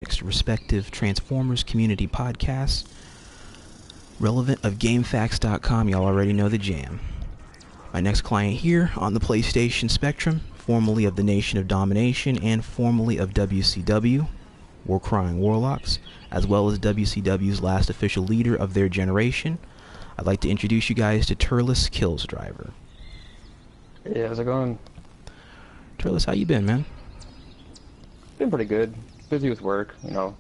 respective Transformers community podcasts, relevant of GameFAQs.com. Y'all already know the jam. My next client here on the PlayStation Spectrum, formerly of the Nation of Domination and formerly of WcW, War Crying Warlocks, as well as WcW's last official leader of their generation. I'd like to introduce you guys to TurlesKillDriver. Hey, how's it going? Turles, how you been, man? Been pretty good. Busy with work, you know.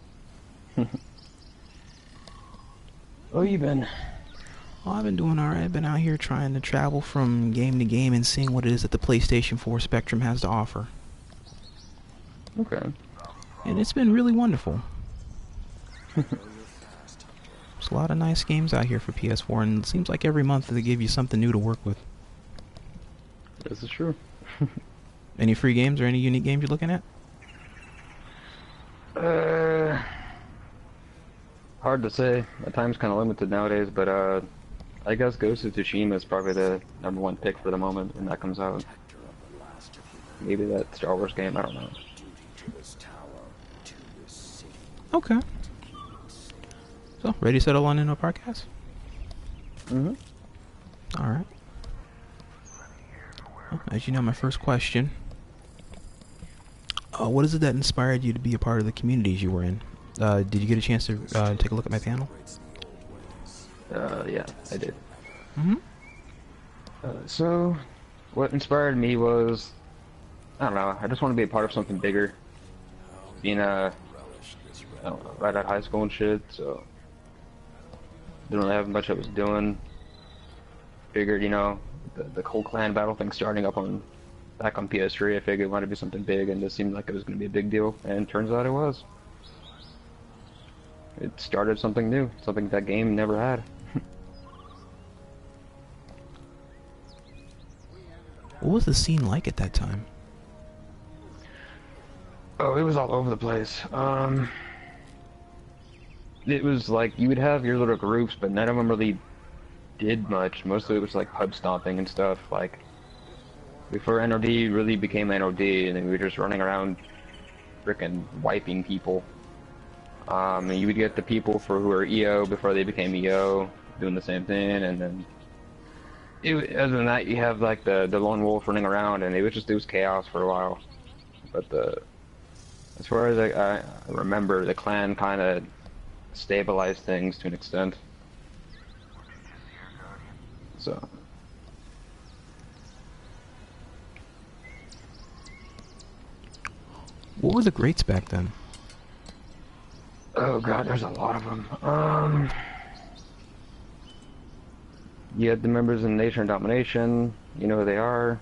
Oh, you been? Oh, I've been doing alright. I've been out here trying to travel from game to game and seeing what it is that the PlayStation 4 Spectrum has to offer. Okay. And it's been really wonderful. There's a lot of nice games out here for PS4, and it seems like every month they give you something new to work with. This is true. Any free games or any unique games you're looking at? Hard to say. My time's kind of limited nowadays, but I guess Ghost of Tsushima is probably the #1 pick for the moment when that comes out. Maybe that Star Wars game, I don't know. Okay. So, ready to settle on into a podcast? Mm-hmm. Alright. Well, as you know, my first question. What is it that inspired you to be a part of the communities you were in? Did you get a chance to take a look at my panel? Yeah, I did. Mm-hmm. So, what inspired me was, I don't know, I just want to be a part of something bigger. Being I don't know, right out of high school and shit, so didn't really have much I was doing. Figured, you know, the whole clan battle thing starting up back on PS3, I figured it wanted to be something big, and this seemed like it was going to be a big deal, and turns out it was. It started something new, something that game never had. What was the scene like at that time? Oh, it was all over the place. It was like, you would have your little groups, but none of them really did much. Mostly it was like pub stomping and stuff, like before N.O.D really became N.O.D, and then we were just running around frickin' wiping people. And you would get the people who were EO before they became EO, doing the same thing, and then other than that, you have like the lone wolf running around, and it was chaos for a while. But as far as I remember, the clan kind of stabilized things to an extent. So. What were the greats back then? Oh god, there's a lot of them. You had the members in Nation of Domination, you know who they are.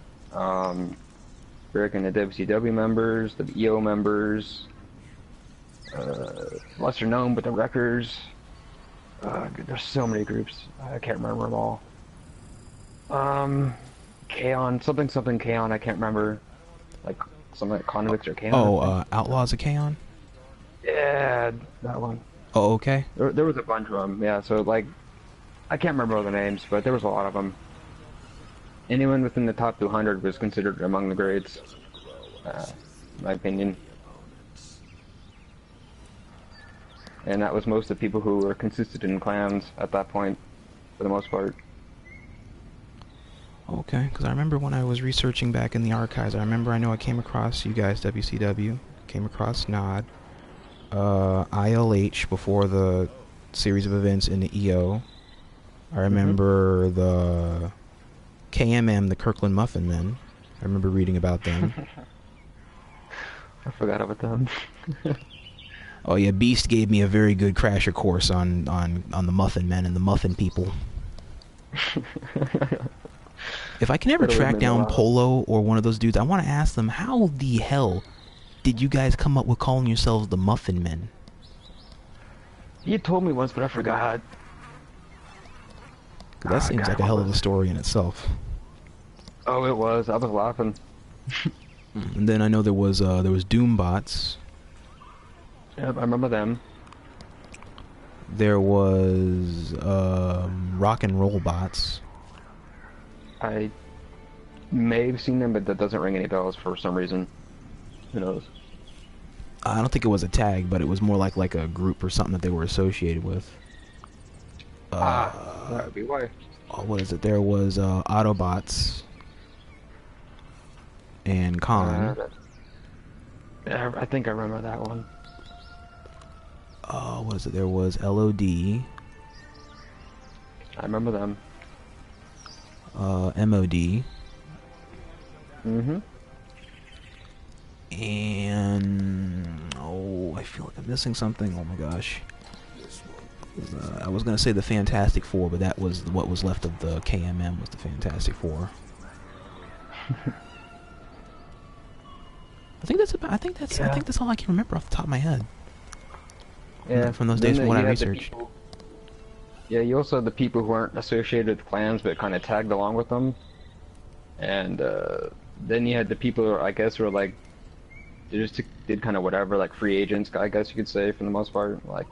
Rick and the WcW members, the EO members, lesser known, but the Wreckers. There's so many groups, I can't remember them all. Kaon, something Kaon, I can't remember. Like, something like Convicts or Kaon. Oh, Outlaws of Kaon? Yeah, that one. Oh, okay. There was a bunch of them, yeah, so like, I can't remember all the names, but there was a lot of them. Anyone within the top 200 was considered among the greats, in my opinion. And that was most of the people who were consistent in clans at that point, for the most part. Okay, because I remember when I was researching back in the archives, I know I came across you guys, WcW, came across N.O.D, ILH before the series of events in the EO. I remember the KMM, the Kirkland Muffin Men. I remember reading about them. I forgot about them. Oh yeah, Beast gave me a very good crasher course on the Muffin Men and the Muffin people. If I can ever track down Polo or one of those dudes, I want to ask them, how the hell did you guys come up with calling yourselves the Muffin Men? You told me once, but I forgot. That seems like a hell of a story in itself. Oh, it was. I was laughing. And then I know there was Doombots. Yep, I remember them. There was Rock and Roll Bots. I may have seen them, but that doesn't ring any bells for some reason. Who knows? I don't think it was a tag, but it was more like a group or something that they were associated with. That would be why. What is it? There was Autobots and Khan. Yeah, I think I remember that one. What is it? There was L.O.D. I remember them. M.O.D. Mm-hmm. And I feel like I'm missing something. Oh my gosh. I was gonna say the Fantastic Four, but that was what was left of the KMM was the Fantastic Four. I think that's all I can remember off the top of my head. Yeah, from those days from what I researched. Yeah, you also had the people who weren't associated with clans but kind of tagged along with them, and then you had the people who, I guess, were like they just did kind of whatever, like free agents, I guess you could say, for the most part, like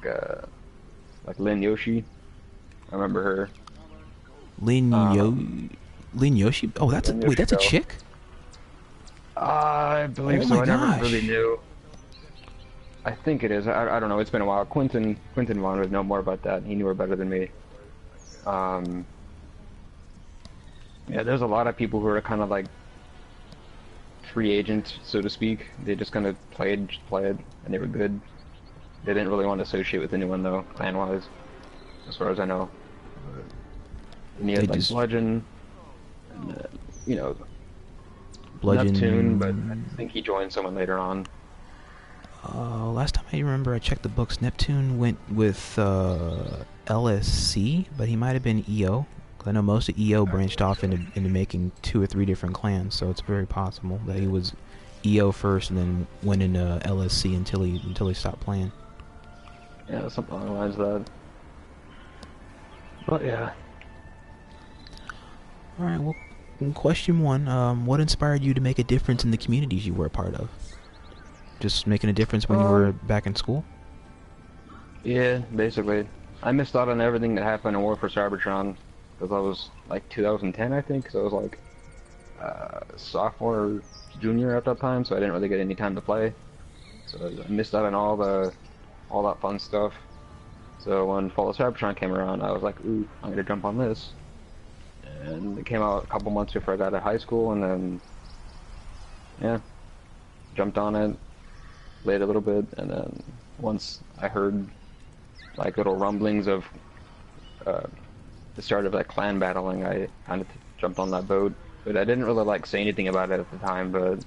Lin Yoshi. I remember her. Lin Yoshi? Oh, that's that's a chick? I believe so. I never really knew. I think it is. I don't know. It's been a while. Quentin Vaughn would know more about that. He knew her better than me. Yeah, there's a lot of people who are kind of like free agents, so to speak. They just kind of played, and they were good. They didn't really want to associate with anyone, though, clan-wise, as far as I know. And you had like Bludgeon, and, you know, Bludgeon. Neptune, but I think he joined someone later on. Last time I remember I checked the books, Neptune went with LSC, but he might have been EO. Cause I know most of EO branched off into making 2 or 3 different clans, so it's very possible that he was EO first and then went into LSC until he stopped playing. Yeah, something along the lines of that. But yeah. Alright, well, question 1, what inspired you to make a difference in the communities you were a part of? Just making a difference when you were back in school? Yeah, basically. I missed out on everything that happened in War for Cybertron, because I was like 2010, I think, so I was like sophomore or junior at that time, so I didn't really get any time to play. So I missed out on all that fun stuff. So when Fall of Cybertron came around, I was like, ooh, I'm gonna jump on this. And it came out a couple months before I got out of high school, and then, yeah, jumped on it, played a little bit, and then once I heard like little rumblings of the start of like clan battling, I kind of jumped on that boat. But I didn't really like say anything about it at the time, but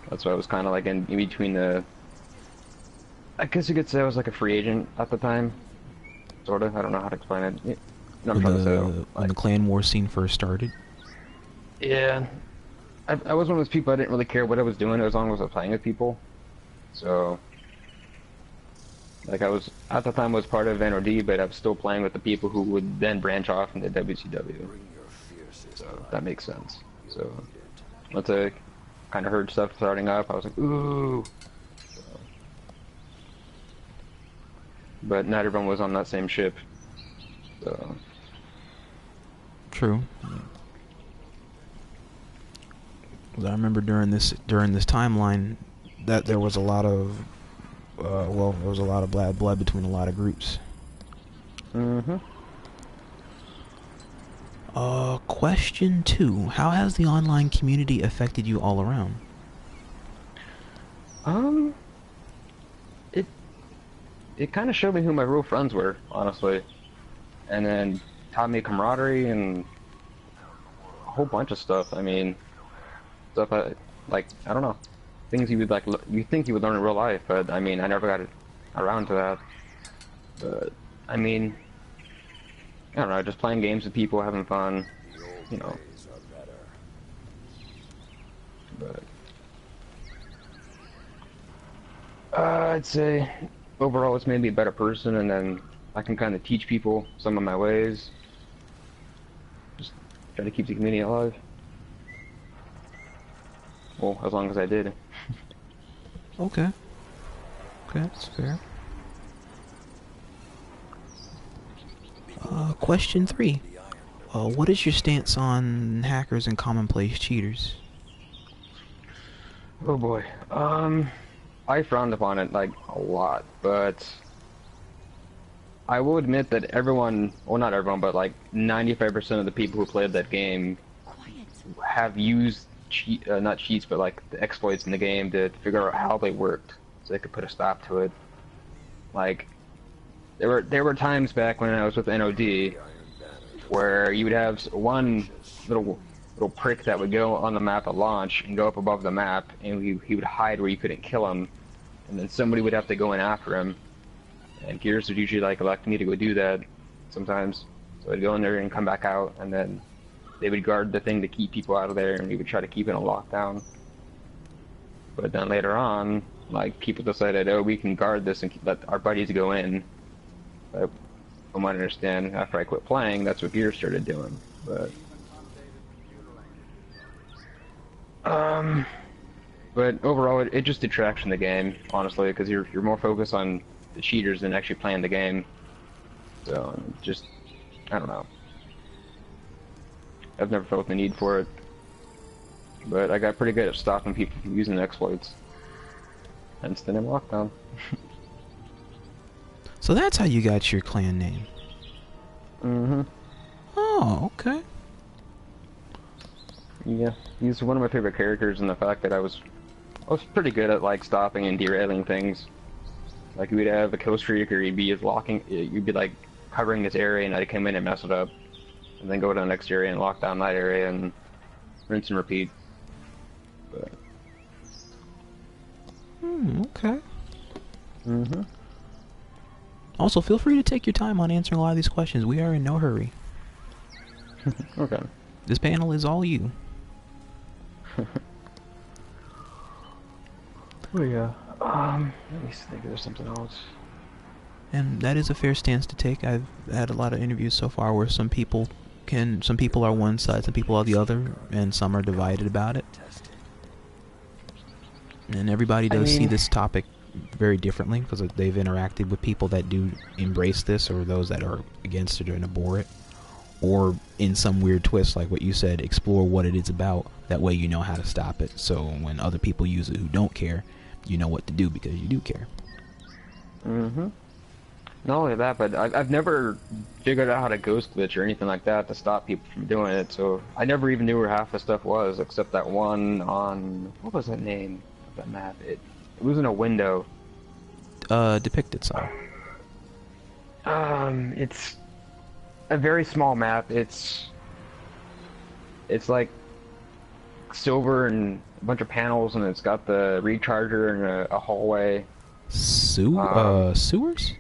that's why I was kind of like in between the, I guess you could say I was like a free agent at the time, sort of. I don't know how to explain it. You know what I'm trying to say, when the clan war scene first started? Yeah. I was one of those people, I didn't really care what I was doing as long as I was playing with people. So, like I was, at the time I was part of N.O.D, but I was still playing with the people who would then branch off into WcW. So, that makes sense. So, once I kind of heard stuff starting up, I was like, ooh. So, but not everyone was on that same ship. So. True. I remember during this timeline that there was a lot of there was a lot of bad blood between a lot of groups. Mm-hmm. Question 2: how has the online community affected you all around? It kind of showed me who my real friends were, honestly, and then taught me camaraderie and a whole bunch of stuff. I mean, stuff I don't know, things you would like, you think you would learn in real life, but I mean, I never got around to that. But I mean, I don't know, just playing games with people, having fun, you know. But I'd say overall it's made me a better person, and then I can kind of teach people some of my ways. Just try to keep the community alive. Well, as long as I did. Okay. Okay, that's fair. Question 3. What is your stance on hackers and commonplace cheaters? Oh boy. I frowned upon it like a lot, but I will admit that everyone, well not everyone, but like 95% of the people who played that game have used not cheats, but like the exploits in the game to figure out how they worked, so they could put a stop to it. Like, there were times back when I was with N.O.D. where you would have one little prick that would go on the map at launch and go up above the map, and he would hide where you couldn't kill him, and then somebody would have to go in after him. And Gears would usually like elect me to go do that sometimes. So I'd go in there and come back out, and then they would guard the thing to keep people out of there, and we would try to keep it on lockdown. But then later on, like, people decided, oh, we can guard this and let our buddies go in. But from what I understand, after I quit playing, that's what Gears started doing. But overall, it just detracts from the game, honestly, because you're more focused on the cheaters than actually playing the game. So, just, I don't know. I've never felt the need for it. But I got pretty good at stopping people from using exploits. Hence the name Lockdown. So that's how you got your clan name. Mm-hmm. Oh, okay. Yeah, he's one of my favorite characters, and the fact that I was pretty good at like stopping and derailing things. Like, we'd have a kill streak, or you'd be like covering this area, and I'd come in and mess it up, and then go to the next area and lock down that area, and rinse and repeat. But... okay. Mm-hmm. Also, feel free to take your time on answering a lot of these questions. We are in no hurry. Okay. This panel is all you. Oh yeah. Let me think there's something else. And that is a fair stance to take. I've had a lot of interviews so far where some people are one side, some people are the other, and some are divided about it. And everybody does see this topic very differently, because they've interacted with people that do embrace this, or those that are against it and abhor it, or in some weird twist, like what you said, explore what it is about. That way you know how to stop it, so when other people use it who don't care, you know what to do because you do care. Mm-hmm. Not only that, but I've never figured out how to ghost glitch or anything like that to stop people from doing it, so I never even knew where half the stuff was, except that one on... what was that name of that map? It was in a window. Depict it some. It's a very small map. It's like silver and a bunch of panels, and it's got the recharger and a hallway. Sewers?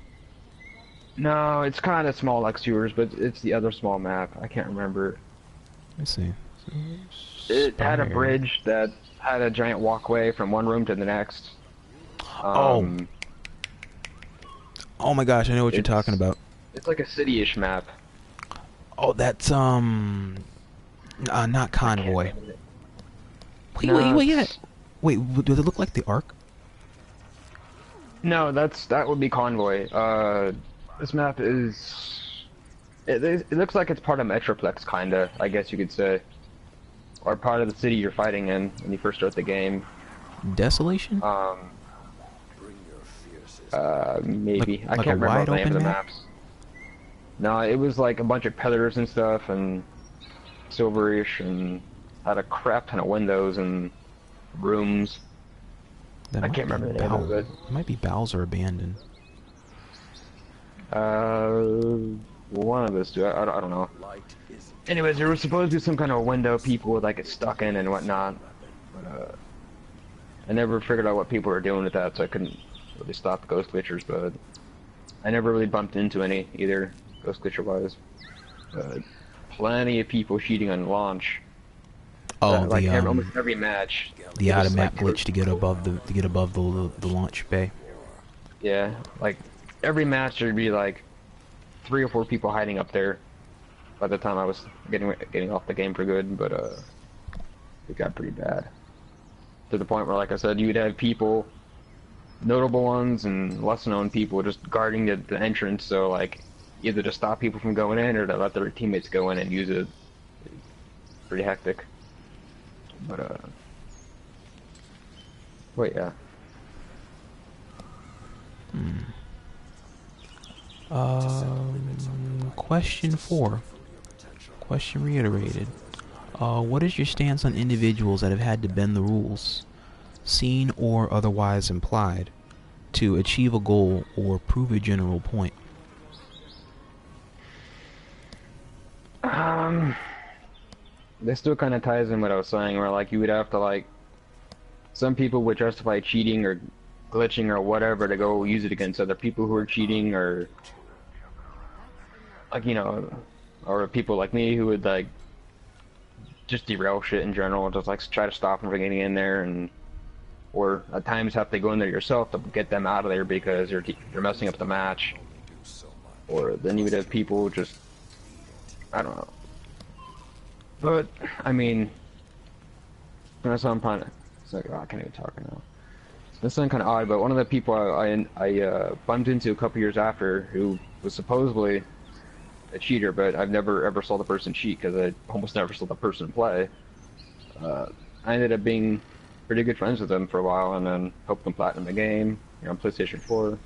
No, it's kind of small like sewers, but it's the other small map. I can't remember. Let's see. It had a bridge that had a giant walkway from one room to the next. Oh my gosh, I know what you're talking about. It's like a city-ish map. Oh, that's not Convoy. Wait, does it look like the Ark? No, that would be Convoy. This map is... It looks like it's part of Metroplex, kinda, I guess you could say. Or part of the city you're fighting in when you first start the game. Desolation? Maybe. Like I can't remember the name of the map? maps. No, it was like a bunch of pillars and stuff, and silverish, and had a crap ton of windows and rooms. I can't remember the name of it. It might be Bowser Abandoned. One of those two. I don't know. Anyways, there was supposed to be some kind of window people would like get stuck in and whatnot. But, I never figured out what people were doing with that, so I couldn't really stop the ghost glitchers, but I never really bumped into any either, ghost glitcher wise. Plenty of people cheating on launch. Oh, like almost every match. The out of map glitch to get above the launch bay. Yeah, like every match there'd be like 3 or 4 people hiding up there. By the time I was getting off the game for good, but it got pretty bad. To the point where, like I said, you'd have people, notable ones and less known people, just guarding the entrance. So like, either to stop people from going in or to let their teammates go in and use it. Pretty hectic. But wait, yeah. Question 4. Question reiterated. What is your stance on individuals that have had to bend the rules, seen or otherwise implied, to achieve a goal or prove a general point? This still kind of ties in what I was saying, where like you would have to like, some people would justify cheating or glitching or whatever to go use it against other people who are cheating, or like, you know, or people like me who would like just derail shit in general, just like try to stop them from getting in there, and or at times have to go in there yourself to get them out of there because you're messing up the match. Or then you would have people just, I don't know. But I mean, that's what I'm trying to. It's like, oh, I can't even talk right now. This sounds kind of odd, but one of the people I bumped into a couple years after, who was supposedly a cheater, but I've never ever saw the person cheat because I almost never saw the person play. I ended up being pretty good friends with them for a while, and then helped them platinum the game, you know, on PlayStation 4,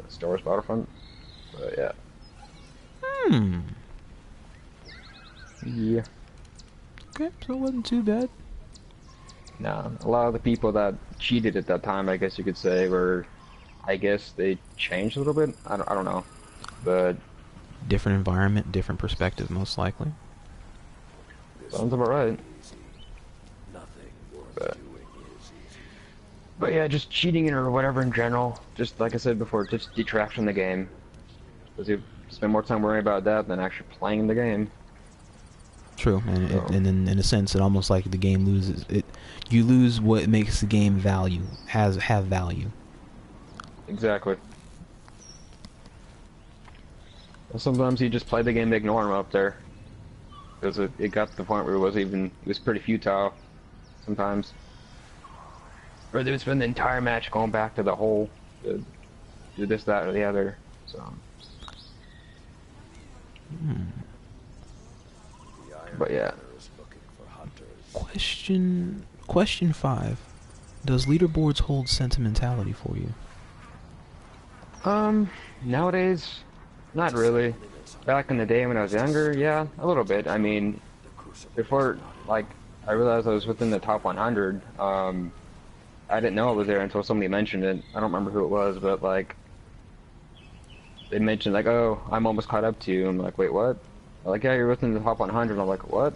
Star Wars Battlefront. But yeah. Yeah. Okay, so it wasn't too bad. No, a lot of the people that cheated at that time, I guess you could say, were, I guess they changed a little bit. I don't know, but Different environment, different perspective, most likely. sounds about right. But yeah, just cheating or whatever in general, just like I said before, just detracts from the game. Because you spend more time worrying about that than actually playing the game. True, and and in a sense, it almost like the game loses it. You lose what makes the game have value. Exactly. Sometimes you just play the game to ignore them up there, because it got to the point where it was pretty futile sometimes. Or they would spend the entire match going back to the hole to do this, that, or the other. So. But yeah. Question 5. Does leaderboards hold sentimentality for you? Nowadays, not really. Back in the day when I was younger, yeah, a little bit. I mean, before, like, I realized I was within the top 100, I didn't know it was there until somebody mentioned it. I don't remember who it was, but, like, they mentioned, like, oh, I'm almost caught up to you. I'm like, wait, what? They're like, yeah, you're within the top 100. I'm like, what?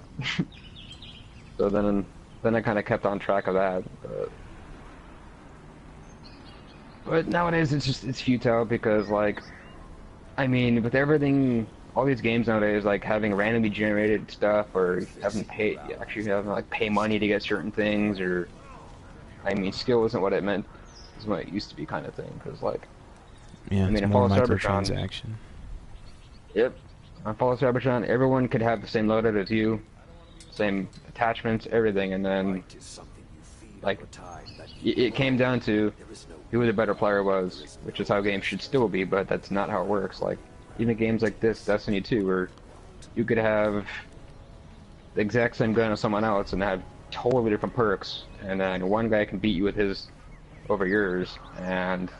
So then I kind of kept on track of that. But nowadays, it's futile because, like, I mean, with everything, all these games nowadays, like having randomly generated stuff, or having like pay money to get certain things, or I mean, skill isn't what it meant, is what it used to be, kind of thing. Because like, Yeah, I mean, it's more microtransaction. Yep, on Follow Cybertron, everyone could have the same loadout as you, same attachments, everything, and then like it came down to who the better player was, which is how games should still be, but that's not how it works. Like, even games like this, Destiny 2, where you could have the exact same gun as someone else and have totally different perks, and then one guy can beat you with his over yours, and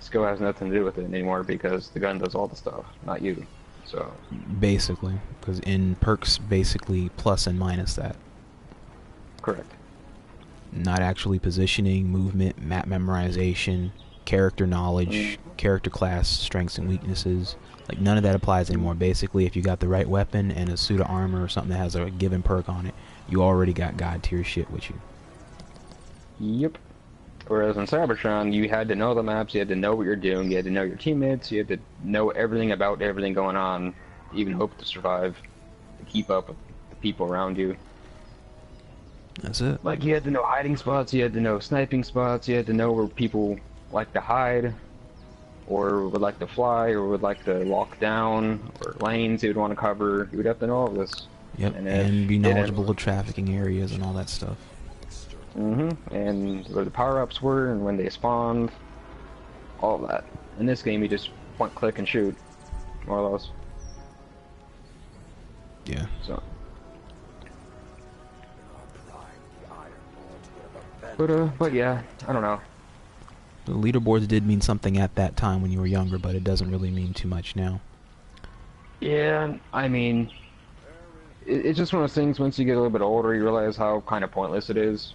skill has nothing to do with it anymore because the gun does all the stuff, not you. So basically, because in perks, basically plus and minus that. Correct. Not actually positioning, movement, map memorization, character knowledge, character class, strengths and weaknesses. Like, none of that applies anymore. Basically, if you got the right weapon and a suit of armor or something that has a given perk on it, you already got god tier shit with you. Yep. Whereas in Cybertron, you had to know the maps, you had to know what you're doing, you had to know your teammates, you had to know everything about everything going on, to even hope to survive, to keep up with the people around you. That's it. Like, you had to know hiding spots, you had to know sniping spots, you had to know where people like to hide, or would like to fly, or would like to lock down, or lanes you would want to cover. You would have to know all of this. Yep, and be knowledgeable of trafficking areas and all that stuff. And where the power-ups were, and when they spawned, all of that. In this game, you just point, click, and shoot, more or less. Yeah. So. But yeah, I don't know. The leaderboards did mean something at that time when you were younger, but it doesn't really mean too much now. Yeah, I mean, it's just one of those things. Once you get a little bit older, you realize how kind of pointless it is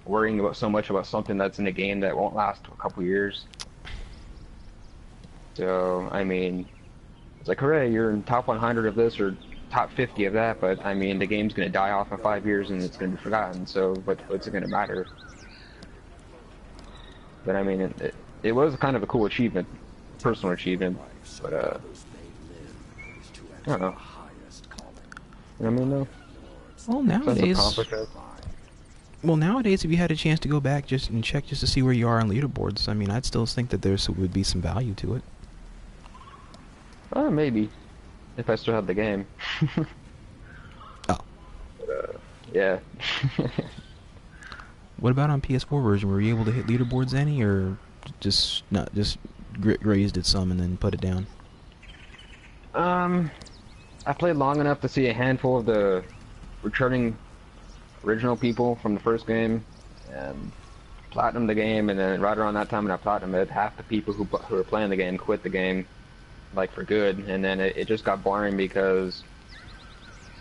worrying about so much about something that's in a game that won't last a couple years. So, I mean, it's like, hooray, you're in top 100 of this or top 50 of that, but I mean, the game's gonna die off in 5 years and it's gonna be forgotten. So, what's it gonna matter? But I mean, it was kind of a cool achievement, personal achievement. But I don't know. You know what I mean, though? Well, nowadays, if you had a chance to go back just and check just to see where you are on leaderboards, I mean, I'd still think that there would be some value to it. Maybe, if I still had the game. Oh. But, yeah. What about on PS4 version? Were you able to hit leaderboards any, or just not just grazed it some and then put it down? I played long enough to see a handful of the returning original people from the first game, and platinum the game, and then right around that time when I platinumed it, half the people who were playing the game quit the game, like for good, and then it just got boring because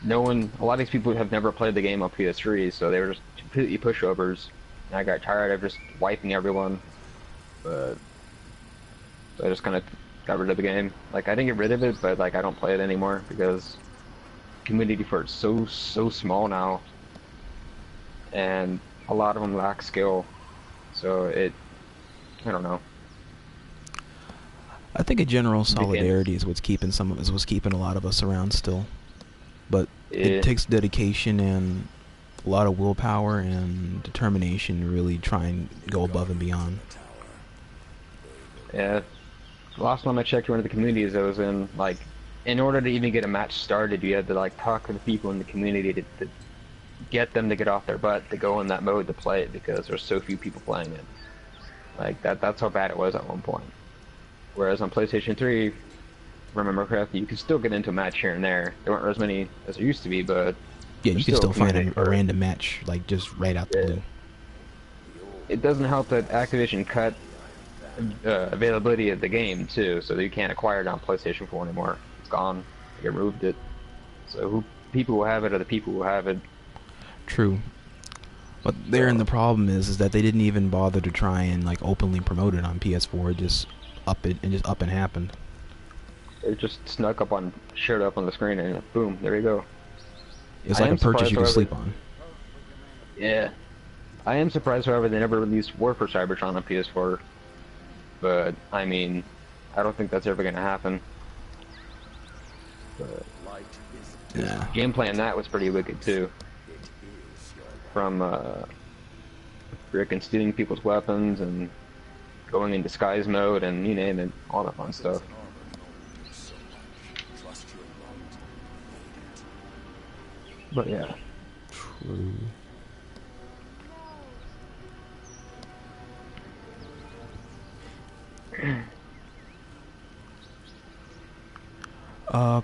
a lot of these people have never played the game on PS3, so they were just completely pushovers, and I got tired of just wiping everyone, but so I just kind of got rid of the game. Like, I didn't get rid of it, but like I don't play it anymore because the community for it's so small now, and a lot of them lack skill, so I don't know. I think a general solidarity is what's keeping a lot of us around still, but it takes dedication and a lot of willpower and determination to really try and go above and beyond. Yeah, the last time I checked one of the communities I was in, like, in order to even get a match started, you had to like talk to the people in the community to get them to get off their butt to go in that mode to play it because there's so few people playing it. Like that's how bad it was at one point. Whereas on PlayStation 3, if I remember correctly, you could still get into a match here and there. There weren't as many as there used to be, but yeah, you can still find a random match like just right out the blue. It doesn't help that Activision cut availability of the game too, so that you can't acquire it on PlayStation 4 anymore. It's gone. They removed it. So people who have it are the people who have it. True. But therein the problem is that they didn't even bother to try and like openly promote it on PS4. It just up and happened. It just showed up on the screen and boom, there you go. It's like a purchase you can sleep on. Yeah. I am surprised, however, they never released War for Cybertron on PS4. But, I mean, I don't think that's ever going to happen. But, yeah. Gameplay in that was pretty wicked, too. From, frickin' stealing people's weapons and going in disguise mode and you name it, all that fun stuff. But yeah. True.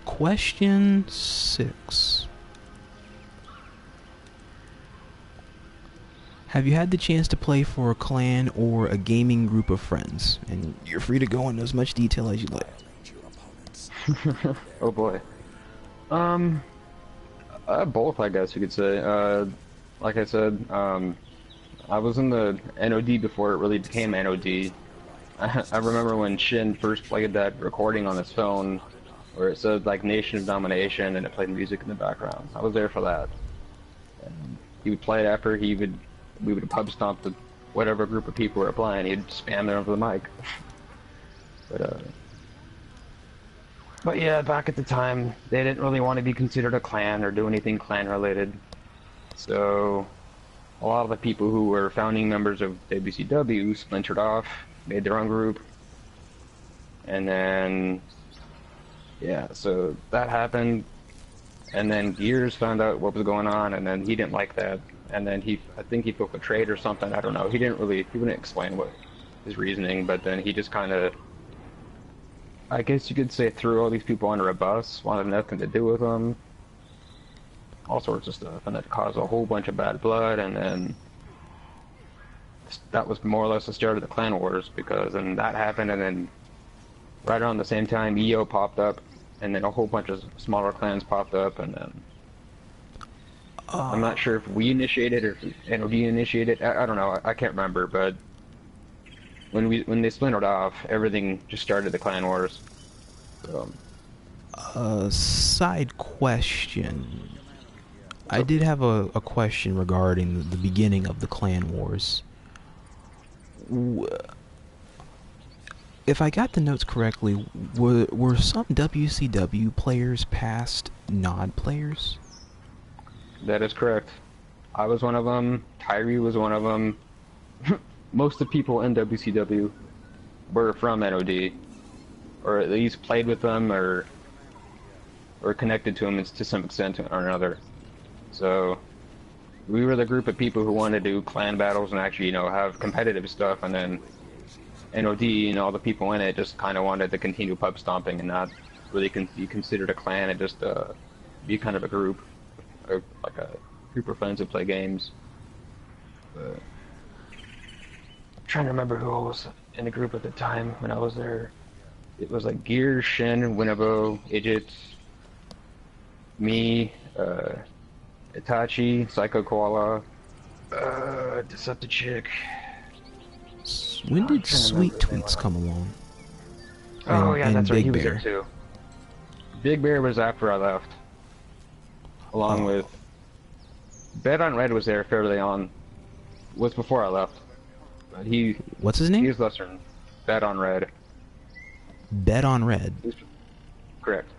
Question 6. Have you had the chance to play for a clan or a gaming group of friends? And you're free to go into as much detail as you like. Oh boy. Both, I guess you could say. Like I said, I was in the N.O.D. before it really became N.O.D. I remember when Shin first played that recording on his phone, where it said like Nation of Domination, and it played music in the background. I was there for that. And he would play it after we would pub stomp the whatever group of people were playing. He'd spam it over the mic. But yeah, back at the time, they didn't really want to be considered a clan or do anything clan related. So a lot of the people who were founding members of WcW splintered off, made their own group, and then yeah, so that happened, and then Gears found out what was going on, and then he didn't like that, and then I think he felt betrayed or something. I don't know. He wouldn't explain what his reasoning, but then he just kind of, I guess you could say, threw all these people under a bus, wanted nothing to do with them, all sorts of stuff, and that caused a whole bunch of bad blood, and then that was more or less the start of the clan wars, because then that happened, and then right around the same time EO popped up, and then a whole bunch of smaller clans popped up, and then I'm not sure if we initiated or if N.O.D initiated. I don't know. I can't remember, but when they splintered off, everything just started the clan wars. So, Side question. I did have a question regarding the beginning of the clan wars. If I got the notes correctly, were some WCW players past N.O.D players? that is correct. I was one of them. Tyree was one of them. Most of the people in WCW were from N.O.D, or at least played with them, or connected to them to some extent or another. So we were the group of people who wanted to do clan battles and actually, have competitive stuff, and then N.O.D and all the people in it just kind of wanted to continue pub stomping and not really be considered a clan, and just be kind of a group, or like a group of friends who play games. But I'm trying to remember who was in the group at the time when I was there. It was like Gear, Shin, Winnebago, Idjit, me, Itachi, Psycho Koala, Deceptichick. When did Sweet Tweets come along? Oh yeah, that's right. He was Bear. there too. Big Bear was after I left, along with Bet on Red was there fairly on. Was before I left. But What's his name? He was lesser than Bet on Red. Bet on Red. Correct.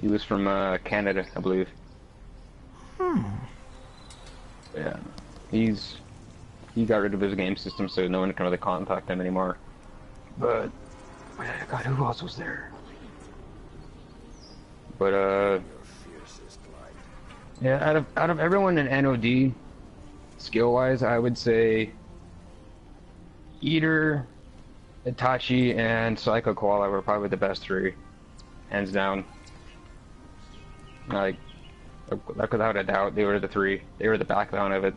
He was from Canada, I believe. Yeah, he got rid of his game system, so no one can really contact him anymore. But God, who else was there? But yeah, out of everyone in N.O.D, skill-wise, I would say Eater, Itachi, and Psycho Koala were probably the best three, hands down. Like without a doubt, they were the three. They were the backbone of it.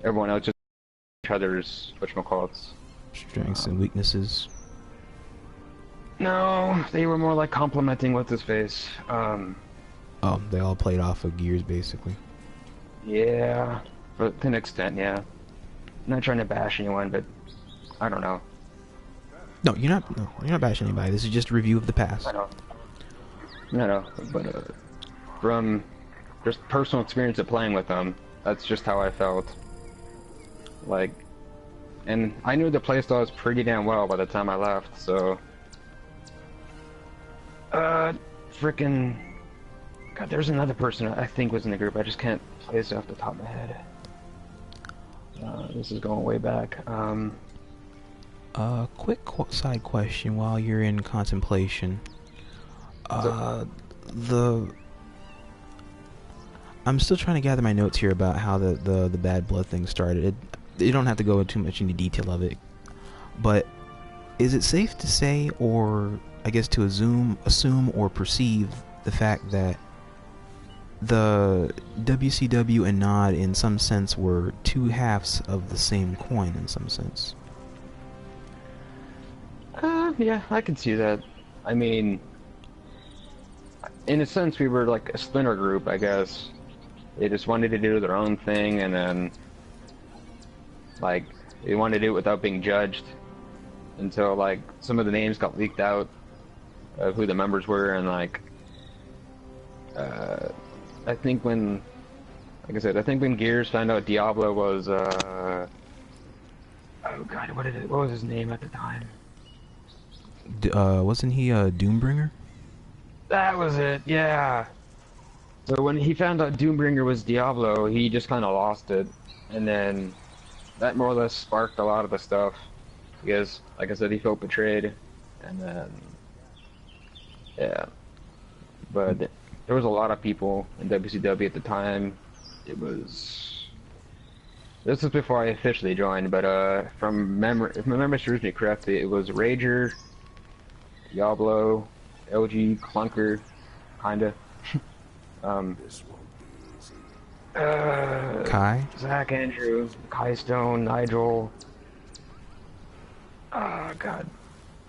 Everyone else just each other's whatchamacallits. Strengths and weaknesses. No, they were more like complimenting what's his face. Oh, they all played off of Gears, basically. Yeah, but to an extent, yeah. I'm not trying to bash anyone, but I don't know. No, you're not. No, you're not bashing anybody. This is just a review of the past. I know. No, but from just personal experience of playing with them, that's just how I felt. Like, and I knew the playstyles pretty damn well by the time I left, so. Frickin'. God, there's another person I think was in the group. I just can't place it off the top of my head. This is going way back. Quick side question while you're in contemplation. I'm still trying to gather my notes here about how the bad blood thing started. You don't have to go into too much into detail of it, but is it safe to say, or I guess to assume or perceive the fact that the WCW and N.O.D in some sense were two halves of the same coin in some sense? Yeah, I can see that. I mean, in a sense, we were like a splinter group, I guess. They just wanted to do their own thing, and then, like, they wanted to do it without being judged until, like, some of the names got leaked out of who the members were, and, like, I think when, like I said, I think when Gears found out Diablo was, oh God, what was his name at the time? Wasn't he a Doombringer? That was it, yeah. So when he found out Doombringer was Diablo, he just kind of lost it, and then that more or less sparked a lot of the stuff, because, like I said, he felt betrayed, and then, yeah. But there was a lot of people in WCW at the time. This was before I officially joined, but from memory, if my memory serves me correctly, it was Rager, Diablo, LG, Clunker, kinda. Kai? Zach, Andrew, Kai Stone, Nigel. God.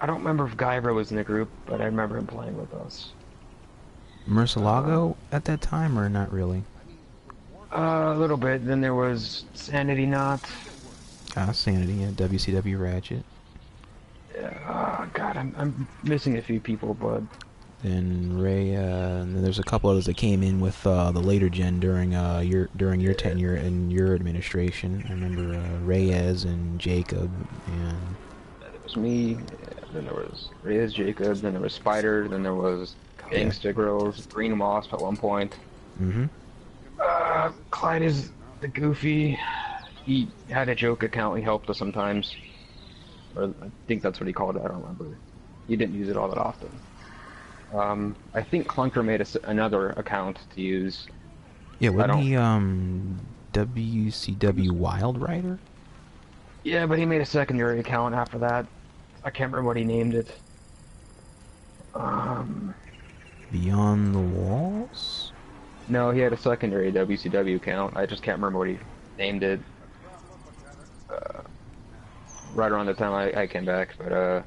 I don't remember if Guyver was in the group, but I remember him playing with us. Murcielago at that time, or not really? A little bit. Then there was Sanity Knot. Sanity, yeah, WCW Ratchet. Yeah, God, I'm missing a few people, but... Then Ray, and then there's a couple others that came in with the later gen during your tenure in your administration. I remember Reyes and Jacob, and It was me, then there was Reyes, Jacob, then there was Spider, then there was Gangsta Girls, Green Wasp at one point. Mm-hmm. Clyde is the goofy. He had a joke account, he helped us sometimes. Or I think that's what he called it, I don't remember. He didn't use it all that often. I think Clunker made another account to use. Yeah, wasn't he WCW Wild Rider? Yeah, but he made a secondary account after that. I can't remember what he named it. Beyond the Walls? No, he had a secondary WCW account. I just can't remember what he named it. Right around the time I came back, but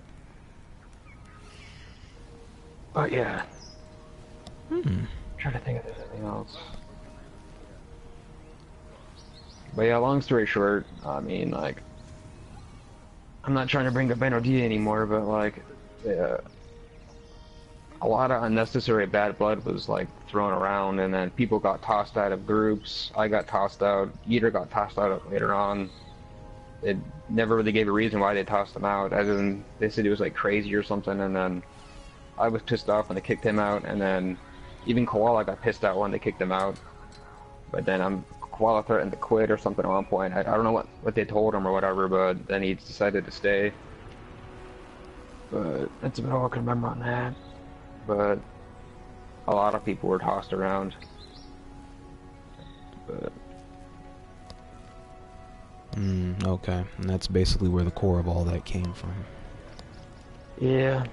yeah. I'm trying to think if there's anything else. But yeah, long story short, I mean, like, I'm not trying to bring up N.O.D. anymore, but like, a lot of unnecessary bad blood was like thrown around, and then people got tossed out of groups. I got tossed out. Yeater got tossed out later on. It never really gave a reason why they tossed him out, other than they said he was like crazy or something, and then I was pissed off when they kicked him out, and then even Koala got pissed out when they kicked him out. But then Koala threatened to quit or something at one point. I don't know what they told him or whatever, but then he decided to stay. But that's about all I can remember on that. But a lot of people were tossed around. But okay. And that's basically where the core of all that came from. yeah.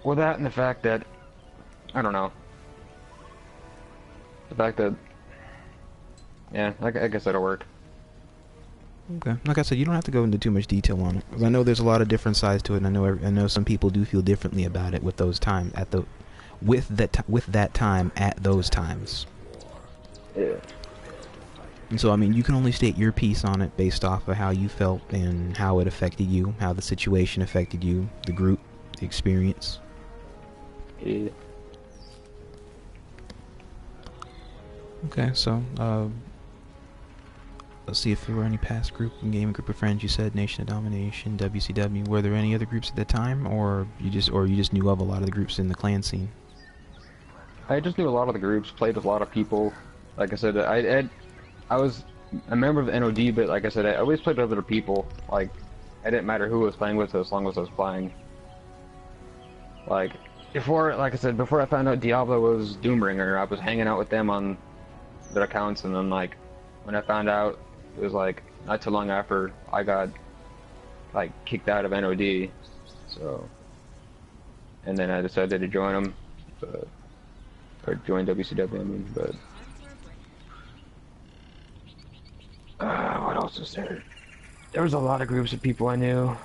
Well, that and the fact that, I don't know. The fact that, yeah, I guess that'll work. Okay. Like I said, you don't have to go into too much detail on it, because I know there's a lot of different sides to it, and I know some people do feel differently about it with those times with that time at those times. Yeah. And so, I mean, you can only state your piece on it based off of how you felt and how it affected you, how the situation affected you, the group, the experience. Yeah. Okay, so, let's see if there were any past gaming group of friends. You said Nation of Domination, WCW. Were there any other groups at the time, or you just knew of a lot of the groups in the clan scene? I just knew a lot of the groups, played with a lot of people. Like I said, I was a member of the N.O.D, but like I said, I always played with other people. Like, it didn't matter who was playing with as long as I was playing. Like I said, before I found out Diablo was Doombringer, I was hanging out with them on their accounts, and then like, when I found out, it was like not too long after I got like kicked out of N.O.D. So, and then I decided to join them, or join WCW. I mean, but what else was there? There was a lot of groups of people I knew.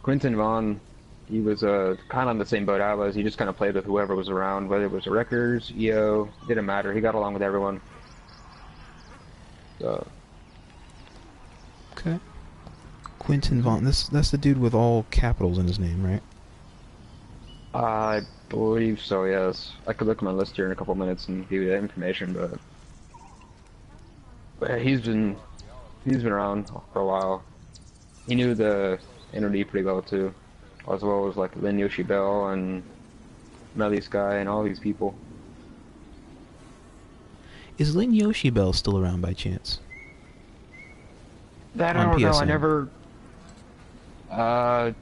Quentin Vaughn, he was kind of on the same boat I was. He just kind of played with whoever was around, whether it was the Wreckers, EO, didn't matter. He got along with everyone. So. Okay. Quentin Vaughn. That's the dude with all capitals in his name, right? I believe so, yes. I could look at my list here in a couple minutes and give you that information, but yeah, he's been around for a while. He knew the N.O.D pretty well too, as well as like Lynn Yoshi Bell and Melly Sky and all these people. Is Lynn Yoshi Bell still around by chance? That I don't know. I never.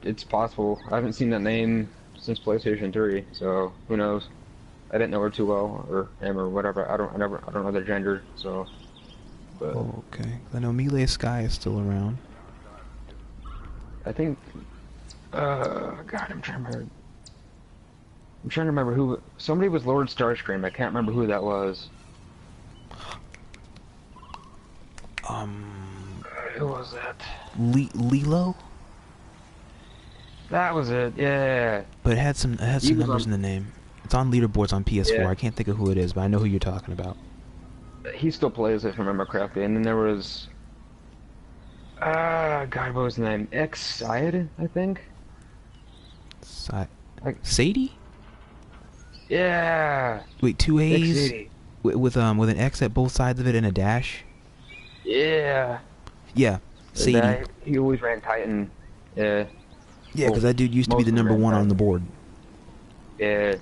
It's possible. I haven't seen that name since PlayStation 3, so who knows? I didn't know her too well, or him, or whatever. I don't know their gender, so. But oh, okay. I know Melee Sky is still around. I think. God, I'm trying to remember who. Somebody was Lord Starscream. I can't remember who that was. Who was that? Lilo? That was it. Yeah. But it had some numbers in the name. It's on leaderboards on PS4. Yeah. I can't think of who it is, but I know who you're talking about. He still plays, if I remember correctly. And then there was, God, what was the name? X-Side, I think. Sadie? Yeah. Wait, two A's Sadie. with an X at both sides of it and a dash. Yeah. Yeah, Sadie. He always ran Titan. Yeah. Yeah, because that dude used to be the number one on the board. Yeah.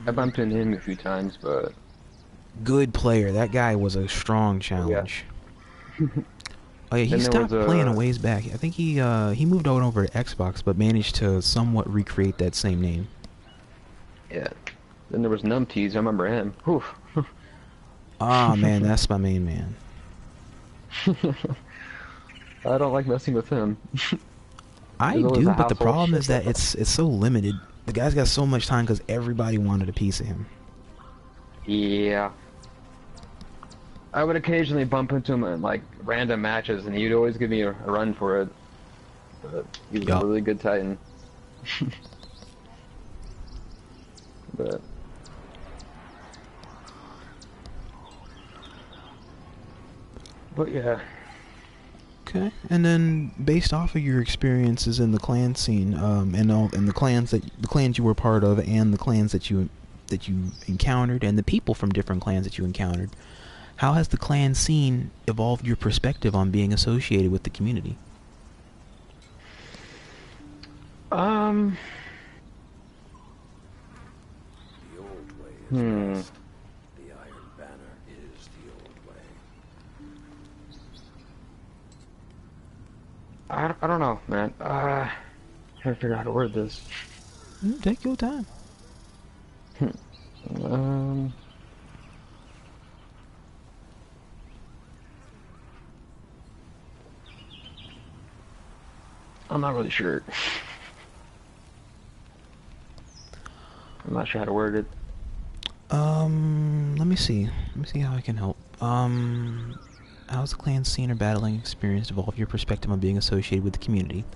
I bumped into him a few times, but... Good player. That guy was a strong challenge. Yeah. Oh yeah, he stopped playing a ways back. I think he moved over to Xbox, but managed to somewhat recreate that same name. Yeah. Then there was Numpties. I remember him. Whew. Ah, man, that's my main man. I don't like messing with him. I do, but the problem is that it's so limited. The guy's got so much time because everybody wanted a piece of him. Yeah. I would occasionally bump into him in like random matches, and he'd always give me a run for it. But he was a really good Titan. But yeah. Okay, and then based off of your experiences in the clan scene, and the clans you were part of, and the clans that you encountered, and the people from different clans that you encountered, how has the clan scene evolved your perspective on being associated with the community? I don't know, man. Trying to figure out how to word this. Take your time. I'm not really sure. I'm not sure how to word it. Let me see. Let me see how I can help. How's the clan scene or battling experience evolve your perspective on being associated with the community?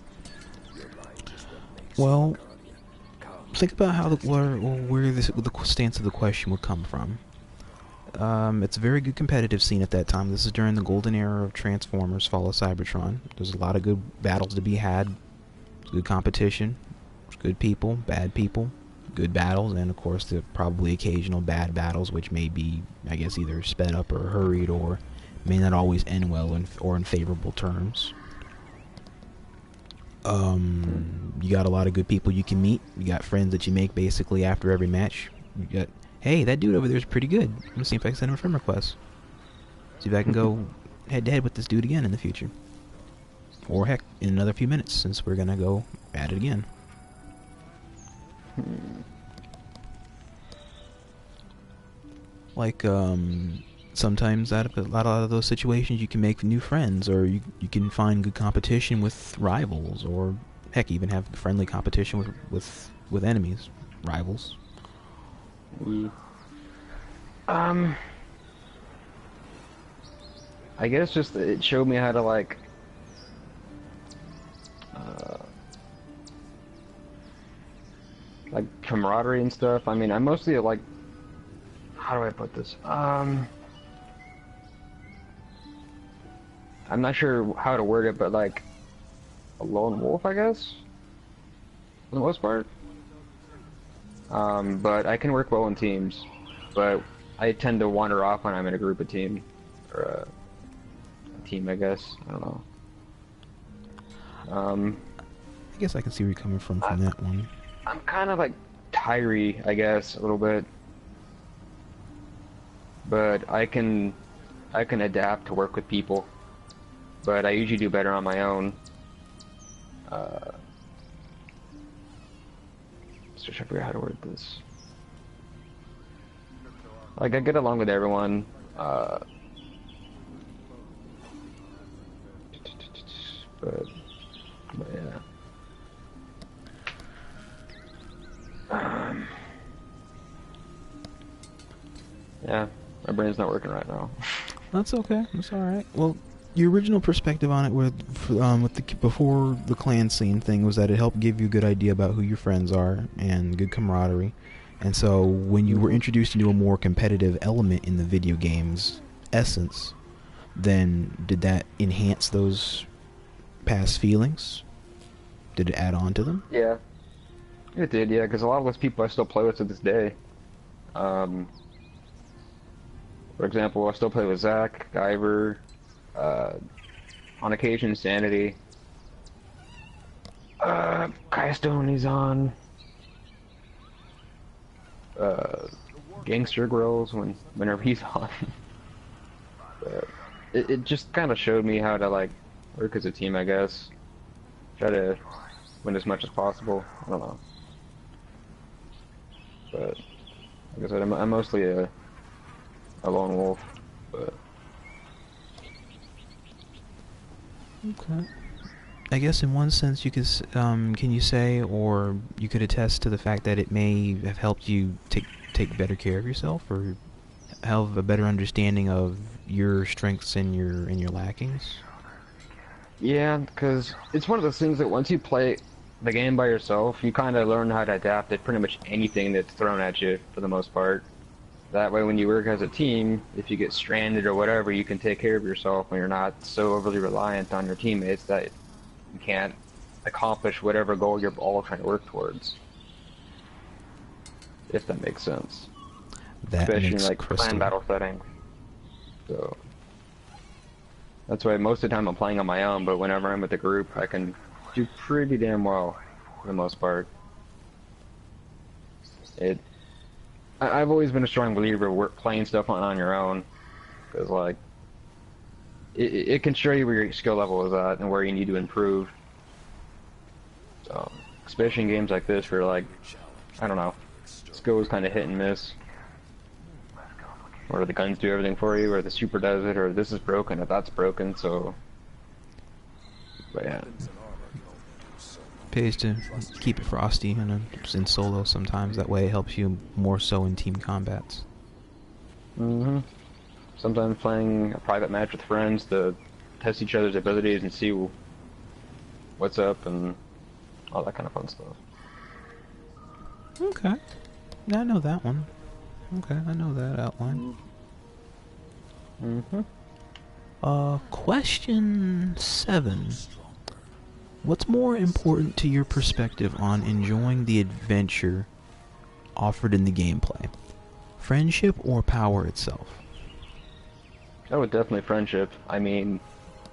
Well, think about how where the stance of the question would come from. It's a very good competitive scene at that time. This is during the golden era of Transformers: Fall of Cybertron. There's a lot of good battles to be had, good competition, good people, bad people, good battles, and of course the probably occasional bad battles, which may be, I guess, either sped up or hurried, or may not always end well or in favorable terms. You got a lot of good people you can meet. You got friends that you make basically after every match. You got, hey, that dude over there is pretty good. I'm gonna see if I can send him a friend request. See if I can go head to head with this dude again in the future. Or heck, in another few minutes, since we're gonna go at it again. Like, sometimes out of a lot of those situations you can make new friends, or you can find good competition with rivals, or heck, even have friendly competition with enemies, rivals. I guess just it showed me how to like camaraderie and stuff. I mean, I mostly like, how do I put this? I'm not sure how to word it, but like a lone wolf, I guess, for the most part. But I can work well in teams, but I tend to wander off when I'm in a group of team, or a team, I guess. I don't know. I guess I can see where you're coming from that one. I'm kind of like Tyree, I guess, a little bit, but I can adapt to work with people. But I usually do better on my own. Just trying to figure out how to word this. Like, I get along with everyone. But yeah. Yeah, my brain's not working right now. That's okay. That's all right. Well, your original perspective on it with the before the clan scene thing was that it helped give you a good idea about who your friends are and good camaraderie. And so when you were introduced into a more competitive element in the video game's essence, then did that enhance those past feelings? Did it add on to them? Yeah, it did. Yeah, because a lot of those people I still play with to this day. For example, I still play with Zach, Guyver, on occasion Sanity. Kai Stone, he's on. Gangster Grills whenever he's on. But it just kind of showed me how to like work as a team, I guess. Try to win as much as possible. I don't know. But like I said, I'm mostly a lone wolf. But okay. I guess in one sense you could, can you say, or you could attest to the fact that it may have helped you take better care of yourself, or have a better understanding of your strengths and your lackings? yeah, because it's one of those things that once you play the game by yourself, you kind of learn how to adapt to pretty much anything that's thrown at you for the most part. That way, when you work as a team, if you get stranded or whatever, you can take care of yourself when you're not so overly reliant on your teammates that you can't accomplish whatever goal you're all trying to work towards. If that makes sense. That especially makes in like crystal. clan battle settings. So that's why most of the time I'm playing on my own, but whenever I'm with a group, I can do pretty damn well for the most part. I've always been a strong believer of playing stuff on your own, because like it can show you where your skill level is at and where you need to improve. So, especially in games like this where like, I don't know, skill is kind of hit and miss. Or the guns do everything for you, or the super does it, or this is broken, or that's broken, so... But yeah. Pays to keep it frosty in solo sometimes. That way it helps you more so in team combats. Sometimes playing a private match with friends to test each other's abilities and see what's up and all that kind of fun stuff. Okay. Yeah, I know that one. Okay, I know that outline. Question 7. What's more important to your perspective on enjoying the adventure offered in the gameplay? Friendship or power itself? Oh, definitely friendship. I mean,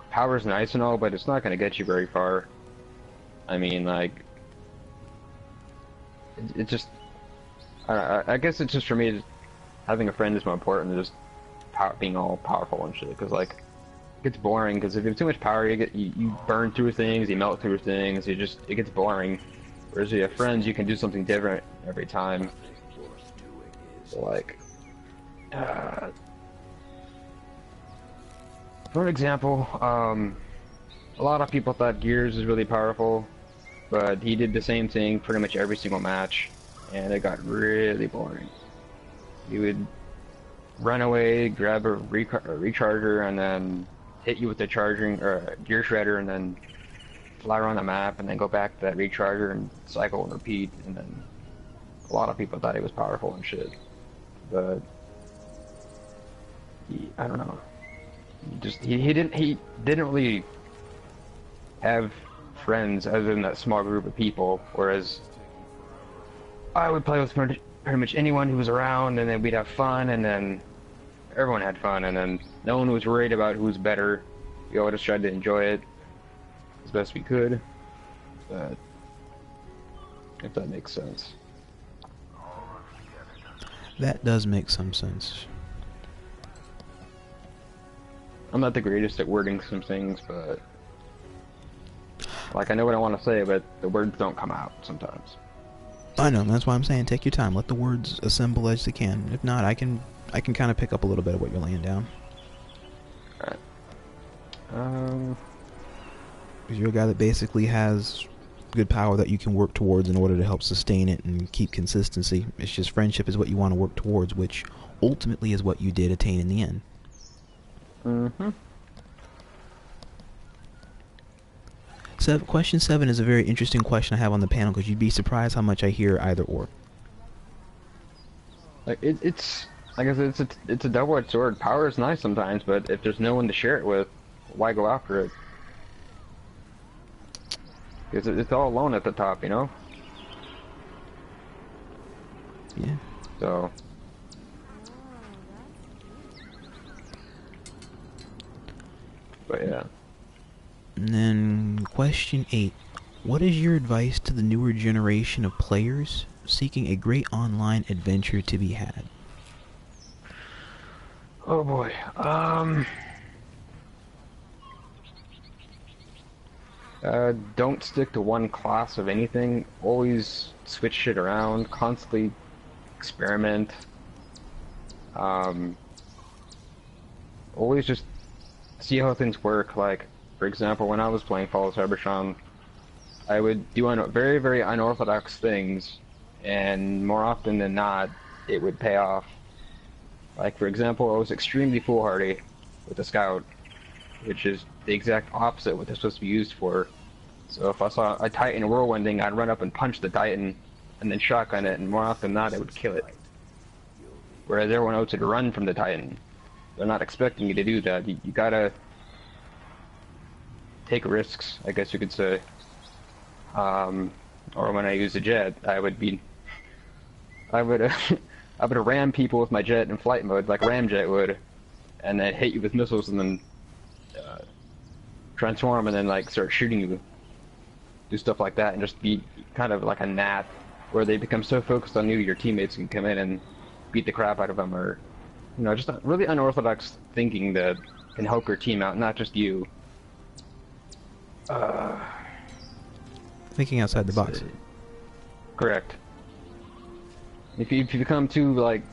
power's nice and all, but it's not going to get you very far. I mean, like, it just... I guess it's just for me, having a friend is more important than just being all powerful and shit. Because like, it gets boring. Because if you have too much power, you burn through things, you melt through things. It gets boring. Whereas if you have friends, you can do something different every time. So like, for an example, a lot of people thought Gears was really powerful, but he did the same thing pretty much every single match, and it got really boring. He would run away, grab a recharger, and then hit you with the charging or gear shredder, and then fly around the map, and then go back to that recharger and cycle and repeat. And then a lot of people thought he was powerful and shit, but I don't know. He didn't really have friends other than that small group of people. Whereas I would play with pretty much anyone who was around, and then we'd have fun, and then everyone had fun, and then no one was worried about who's better. We all just tried to enjoy it as best we could. But if that makes sense. That does make some sense. I'm not the greatest at wording some things, but like I know what I want to say, but the words don't come out sometimes. I know, that's why I'm saying take your time. Let the words assemble as they can. If not, I can kind of pick up a little bit of what you're laying down. Alright. Because you're a guy that basically has good power that you can work towards in order to help sustain it and keep consistency. It's just friendship is what you want to work towards, which ultimately is what you did attain in the end. Question 7 is a very interesting question I have on the panel because you'd be surprised how much I hear either or. Like it's like I said, it's a double-edged sword. Power is nice sometimes, but if there's no one to share it with, why go after it? Because it's all alone at the top, you know? Yeah. So. But yeah. And then question 8. What is your advice to the newer generation of players seeking a great online adventure to be had? Oh boy. Don't stick to one class of anything. Always switch shit around. Constantly experiment. Always just see how things work. Like, for example, when I was playing Fall of Cybertron, I would do very, very unorthodox things, and more often than not, it would pay off. Like, for example, I was extremely foolhardy with the Scout, which is the exact opposite of what they're supposed to be used for. So if I saw a Titan whirlwinding, I'd run up and punch the Titan, and then shotgun it, and more often than not, it would kill it. Whereas everyone else would run from the Titan. They're not expecting you to do that. You gotta take risks, I guess you could say. Or when I use a jet, I would I would ram people with my jet in flight mode, like Ramjet would, and then hit you with missiles, and then transform, and then like start shooting you. Do stuff like that, and just be kind of like a gnat, where they become so focused on you, your teammates can come in and beat the crap out of them, or you know, just really unorthodox thinking that can help your team out, not just you. Thinking outside the box. Correct. If you become too like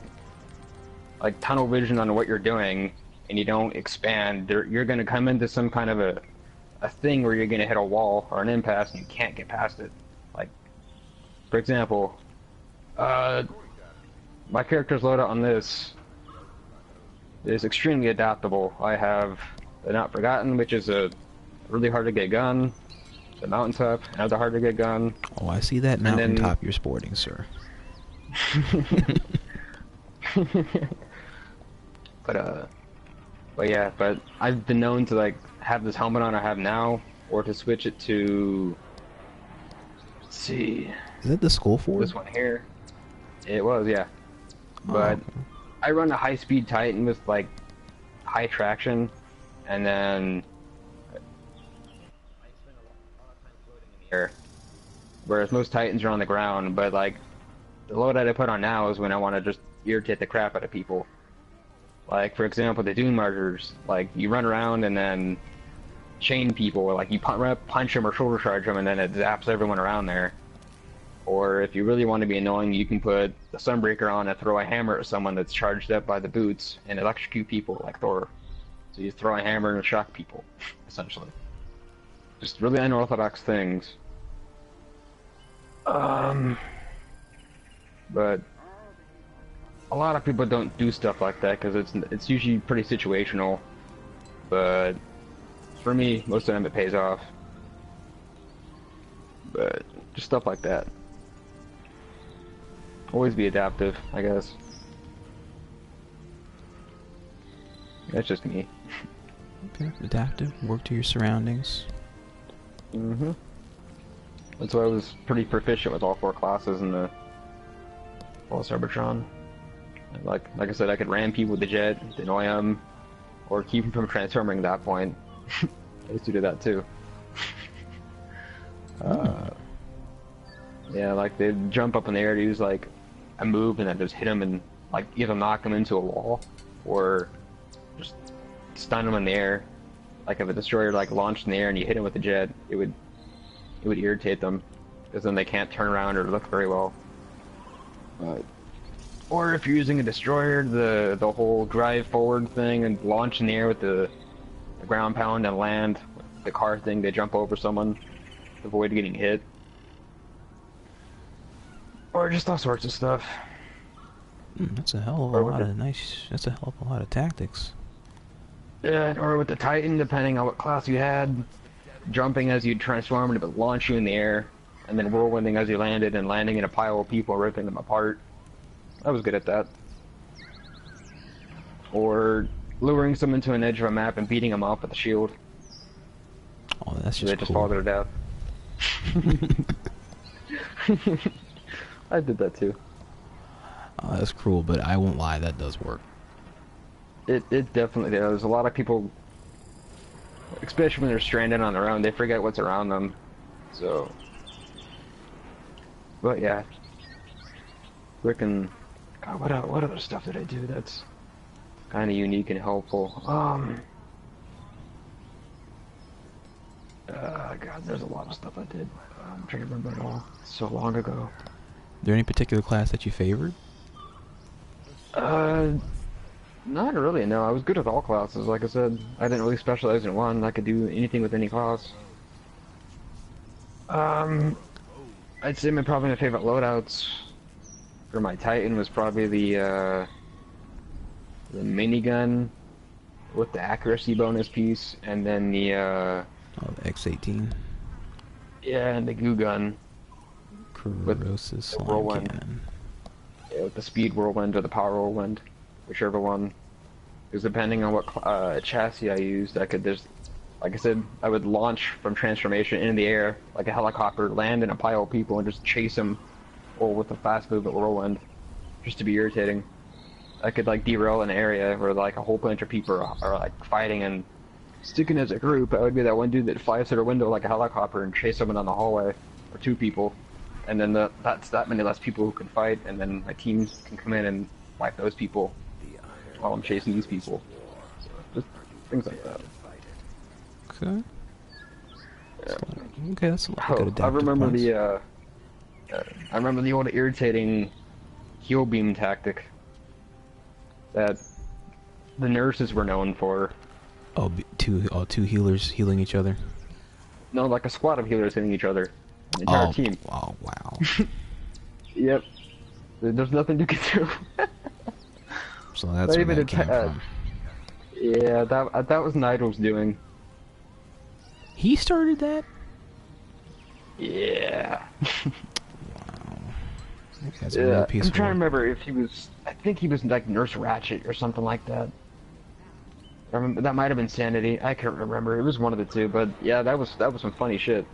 tunnel vision on what you're doing, and you don't expand, you're going to come into some kind of a thing where you're going to hit a wall or an impasse and you can't get past it. Like, for example, my character's loadout on this is extremely adaptable. I have the Not Forgotten, which is a really hard to get gun. The Mountaintop, another hard to get gun. Oh, I see that mountaintop you're sporting, sir. But yeah, but I've been known to like have this helmet on I have now, or to switch it to, let's see. Is that the Skull Ford? This one here. It was, yeah. But I run a high-speed Titan with like high traction, and then I spend a lot of time floating in the air. Whereas most Titans are on the ground, but like the loadout I put on now is when I want to just irritate the crap out of people. Like, for example, the Dune Martyrs, like, you run around and then chain people, or like you punch them or shoulder charge them, and then it zaps everyone around there. Or if you really want to be annoying, you can put the Sunbreaker on and throw a hammer at someone that's charged up by the boots and electrocute people like Thor. So you throw a hammer and shock people, essentially. Just really unorthodox things. But a lot of people don't do stuff like that because it's usually pretty situational. But for me, most of the time it pays off. But just stuff like that. Always be adaptive, I guess. That's just me. Okay, adaptive. Work to your surroundings. Mm-hmm. That's why I was pretty proficient with all 4 classes in the Fall Cybertron. Like I said, I could ram people with the jet, annoy them, or keep them from transforming at that point. I used to do that too. Yeah, like they'd jump up in the air to use like a move and then just hit them and like either knock them into a wall or just stun them in the air. Like if a destroyer like launched in the air and you hit them with the jet, it would irritate them because then they can't turn around or look very well. Or if you're using a destroyer, the whole drive forward thing and launch in the air with the ground pound and land, the car thing, they jump over someone to avoid getting hit. Or just all sorts of stuff. That's a hell of a lot of that's a hell of a lot of tactics. Yeah, or with the Titan, depending on what class you had. jumping as you transform and it would launch you in the air, and then whirlwinding as you landed and landing in a pile of people, ripping them apart. I was good at that. Or luring someone to an edge of a map and beating them off with a shield. Oh, that's So just they just cool. fall to their death. I did that too. Oh, that's cruel, but I won't lie, that does work. It definitely does. A lot of people, especially when they're stranded on their own, they forget what's around them. So, but yeah, frickin', God, what other stuff did I do that's kind of unique and helpful? God, there's a lot of stuff I did. I'm trying to remember it all. It's so long ago. Is there any particular class that you favored? Not really, no. I was good at all classes, like I said. I didn't really specialize in one. I could do anything with any class. I'd say probably my favorite loadouts for my Titan was probably the minigun with the accuracy bonus piece, and then the, Oh, the X-18. yeah, and the goo gun. Corrosive slime whirlwind. cannon. Yeah, with the speed whirlwind or the power whirlwind, whichever one. Because depending on what chassis I used, I could just, like I said, I would launch from transformation into the air like a helicopter, land in a pile of people, and just chase them, or with a fast movement whirlwind, just to be irritating. I could like derail an area where like a whole bunch of people are like fighting and sticking as a group. I would be that one dude that flies through a window like a helicopter and chase someone down the hallway, or two people. And then that's that many less people who can fight, and then my teams can come in and wipe those people while I'm chasing these people. So, just things like that. Okay. Yeah. Okay, that's a lot of good I adaptive remember points. I remember the old irritating heal beam tactic that the nurses were known for. Oh, two healers healing each other. No, like a squad of healers hitting each other. An entire team. Oh, wow. Yep. There's nothing you can do. So that's where that came from. Yeah, that was Nigel's doing. He started that? Yeah. Wow. That guy's a Yeah, real piece I'm of trying to work. remember if he was. I think he was like Nurse Ratchet or something like that. I remember, that might have been Sanity. I can't remember. It was one of the two. But yeah, that was some funny shit.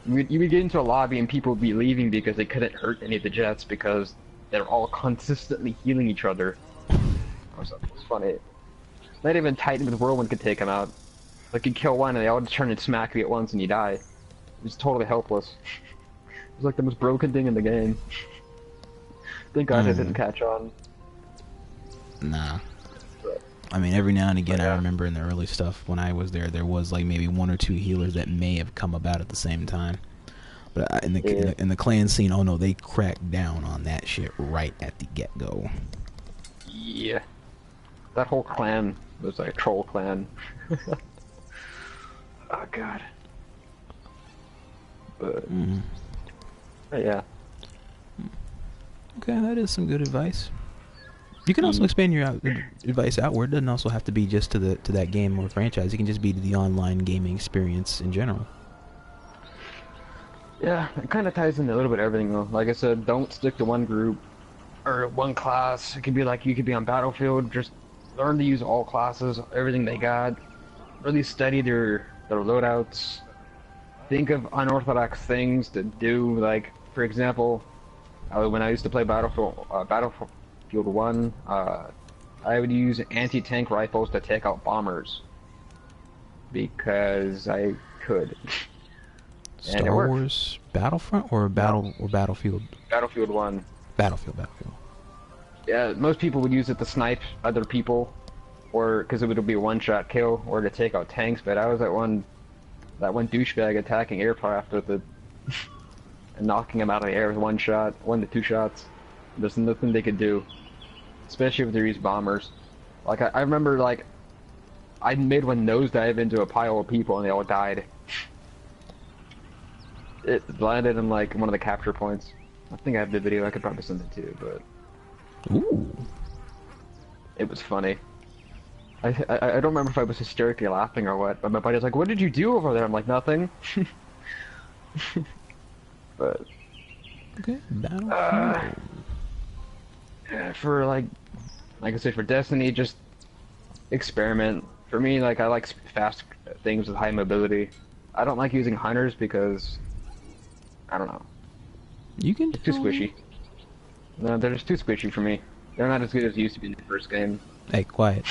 You would get into a lobby and people would be leaving because they couldn't hurt any of the jets because they're all consistently healing each other. It was funny. Not even Titan with Whirlwind could take them out. Like, you kill one and they all just turn and smack you at once and you die. It was totally helpless. It was like the most broken thing in the game. Thank God it didn't catch on. Nah. I mean, every now and again, Yeah. I remember in the early stuff when I was there was like maybe one or two healers that may have come about at the same time. But in the clan scene, oh no, they cracked down on that shit right at the get-go. Yeah. That whole clan was like a troll clan. Oh God. But yeah. Okay, that is some good advice. You can also expand your advice outward. It doesn't also have to be just to that game or franchise. It can just be to the online gaming experience in general. Yeah, it kind of ties into a little bit of everything though. Like I said, don't stick to one group or one class. It could be like you could be on Battlefield. Just learn to use all classes, everything they got. Really study their loadouts. Think of unorthodox things to do. Like, for example, when I used to play Battlefield 1, I would use anti-tank rifles to take out bombers because I could. And it Star worked. Wars Battlefront or Battlefield? Battlefield 1. Battlefield. Yeah, most people would use it to snipe other people, or because it would be a one-shot kill, or to take out tanks. But I was that one douchebag attacking aircraft with it and knocking them out of the air with one to two shots. There's nothing they could do, especially if they use bombers. Like I remember, like I made one nosedive into a pile of people and they all died. It landed in like one of the capture points. I think I have the video. I could probably send it to you, but Ooh. it was funny. I don't remember if I was hysterically laughing or what, but my buddy was like, "What did you do over there?" I'm like, "Nothing." But Okay, Battlefield. for like I said, for Destiny, just experiment. For me, like I like fast things with high mobility. I don't like using hunters because I don't know, You can they're too tell me. squishy. No, they're just too squishy for me. They're not as good as they used to be in the first game. Hey, quiet.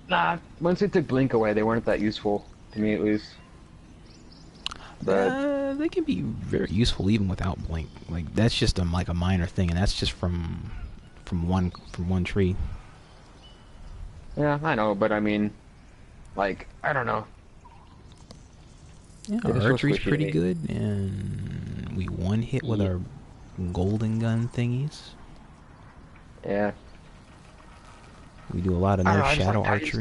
Nah, once they took Blink away, they weren't that useful to me at least. But They can be very useful even without blink. Like that's just like a minor thing, and that's just from one tree. yeah, I know. But I mean, like I don't know. Yeah, They our just feel archery's squishy to pretty me. good, and we one hit with Yeah. our golden gun thingies. Yeah. We do a lot of I don't no know. I just shadow like Titans archery.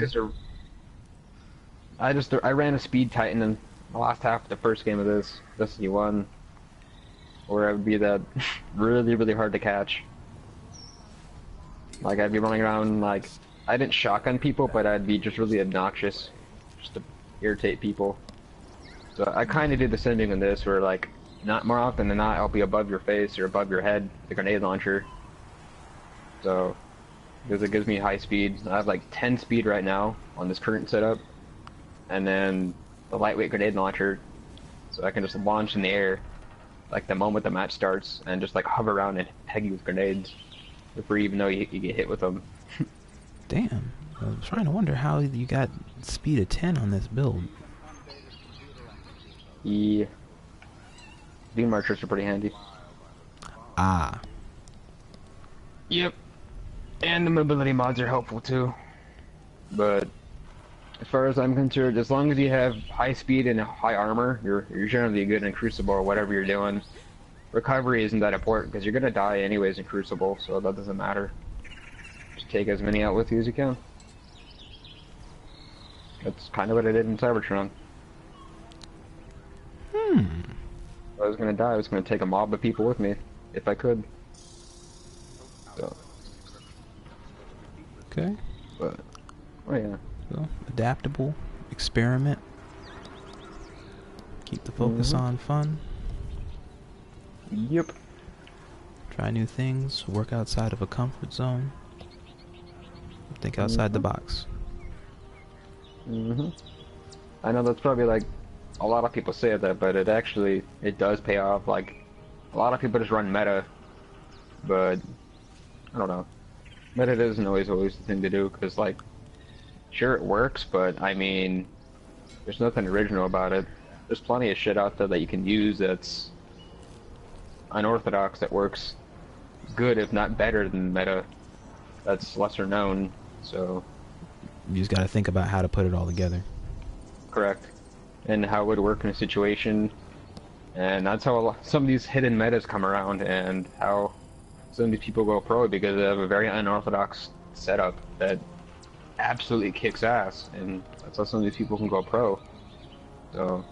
because they're. I ran a speed Titan in the last half of the first game of this Destiny 1, where I would be that really hard to catch. Like I'd be running around like I didn't shotgun people, but I'd be just really obnoxious, just to irritate people. So I kind of did the same thing in this, where like not more often than not, I'll be above your face or above your head, the grenade launcher. So because it gives me high speed. I have like 10 speed right now on this current setup, and then the lightweight grenade launcher, so I can just launch in the air like the moment the match starts and just like hover around and peg you with grenades before you even know you get hit with them. Damn, I was trying to wonder how you got speed of 10 on this build. Yeah, beam marchers are pretty handy. Ah, Yep, and the mobility mods are helpful too. But as far as I'm concerned, as long as you have high speed and high armor, you're generally good in Crucible or whatever you're doing. Recovery isn't that important because you're gonna die anyways in Crucible, so that doesn't matter. Just take as many out with you as you can. That's kind of what I did in Cybertron. If I was gonna die, I was gonna take a mob of people with me, if I could. So, okay. but, oh yeah. So, adaptable, experiment, keep the focus on fun, Yep. try new things, work outside of a comfort zone, think outside the box. I know that's probably like, a lot of people say that, but it does pay off. Like, a lot of people just run meta, but, I don't know. Meta isn't always the thing to do, because like, sure it works, but I mean, there's nothing original about it. There's plenty of shit out there that you can use that's unorthodox that works good, if not better than meta. That's lesser known, so You just gotta think about how to put it all together. correct. And how it would work in a situation. And that's how some of these hidden metas come around, and how some of these people go pro, because they have a very unorthodox setup that absolutely kicks ass, and that's how some of these people can go pro. So,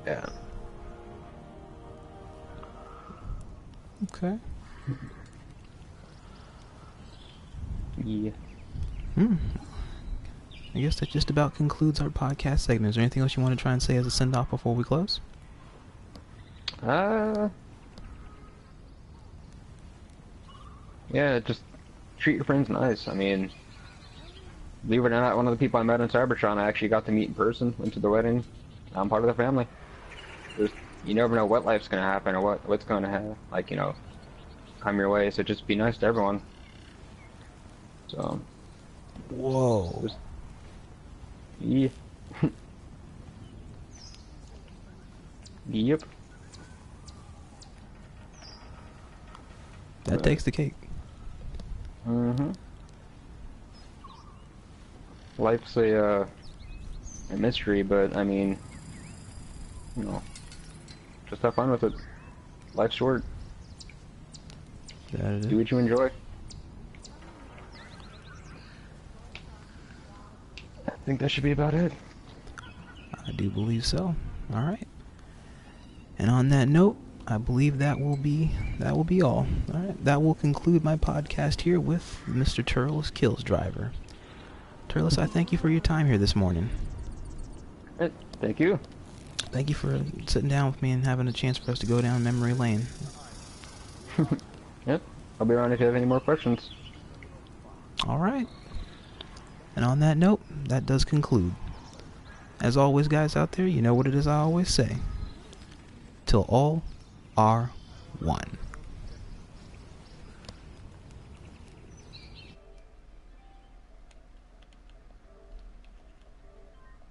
yeah. Okay. Yeah. I guess that just about concludes our podcast segment. Is there anything else you want to try and say as a send-off before we close? Yeah, just treat your friends nice. I mean, believe it or not, one of the people I met in Cybertron I actually got to meet in person, went to the wedding. I'm part of the family. Just, you never know what life's gonna happen or what's gonna have, like, you know, come your way, so just be nice to everyone. So, Whoa. just, yeah. Yep. That takes the cake. Life's a mystery, but I mean, you know, just have fun with it. Life's short. That it Do is. what you enjoy. I think that should be about it. I do believe so. Alright. And on that note, I believe that will be all. All right, that will conclude my podcast here with Mr. TurlesKillDriver. Turles, I thank you for your time here this morning. Thank you. Thank you for sitting down with me and having a chance for us to go down memory lane. Yep. I'll be around if you have any more questions. All right. And on that note, that does conclude. As always, guys out there, you know what it is I always say. Till all are one.